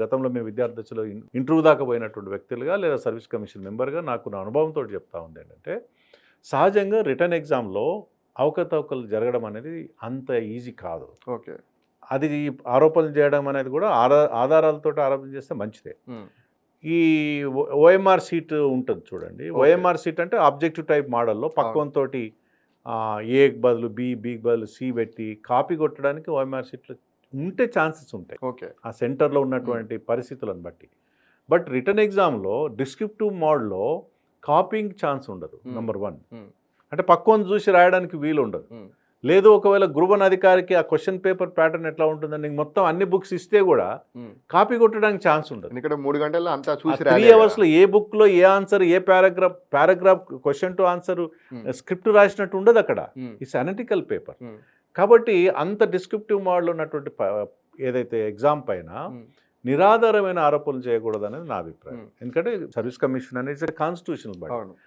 గతంలో మేము విద్యార్థిలో ఇంటర్వ్యూ దాకా పోయినటువంటి వ్యక్తులుగా లేదా సర్వీస్ కమిషన్ మెంబర్గా నాకు నా అనుభవంతో చెప్తా ఉంది ఏంటంటే సహజంగా రిటర్న్ ఎగ్జామ్లో అవకతవకలు జరగడం అనేది అంత ఈజీ కాదు. ఓకే. అది ఆరోపణలు చేయడం అనేది కూడా ఆధారాలతో ఆరోపణ చేస్తే మంచిదే. ఈ ఓఎంఆర్ సీట్ ఉంటుంది చూడండి. ఓఎంఆర్ సీట్ అంటే ఆబ్జెక్టివ్ టైప్ మోడల్లో పక్వంతో ఏకి బదులు బికి బదులు సి పెట్టి కాపీ కొట్టడానికి ఓఎంఆర్ సీట్లు ఉంటే ఛాన్సెస్ ఉంటాయి ఓకే. ఆ సెంటర్లో ఉన్నటువంటి పరిస్థితులను బట్టి. బట్ రిటర్న్ ఎగ్జామ్లో డిస్క్రిప్టివ్ మోడ్లో కాపీయింగ్ ఛాన్స్ ఉండదు. నెంబర్ 1 అంటే పక్వం చూసి రాయడానికి వీలు ఉండదు. లేదు ఒకవేళ గ్రూప్ 1 అధికారికి ఆ క్వశ్చన్ పేపర్ ప్యాటర్న్ ఎట్లా ఉంటుందని మొత్తం అన్ని బుక్స్ ఇస్తే కూడా కాపీ కొట్టడానికి ఛాన్స్ ఉండదు. ఇక్కడ 3 గంటల్లో అంతా చూసి 3 అవర్స్లో ఏ బుక్లో ఏ ఆన్సర్ ఏ paragraph question to answer script రాసినట్టు ఉండదు అక్కడ. It's analytical paper. కాబట్టి అంత డిస్క్రిప్టివ్ మోడ్లో ఉన్నటువంటి ఏదైతే ఎగ్జామ్ పైన నిరాధారమైన ఆరోపణలు చేయకూడదు అనేది నా అభిప్రాయం. ఎందుకంటే సర్వీస్ కమిషన్ అనేది కాన్స్టిట్యూషనల్ బాడీ.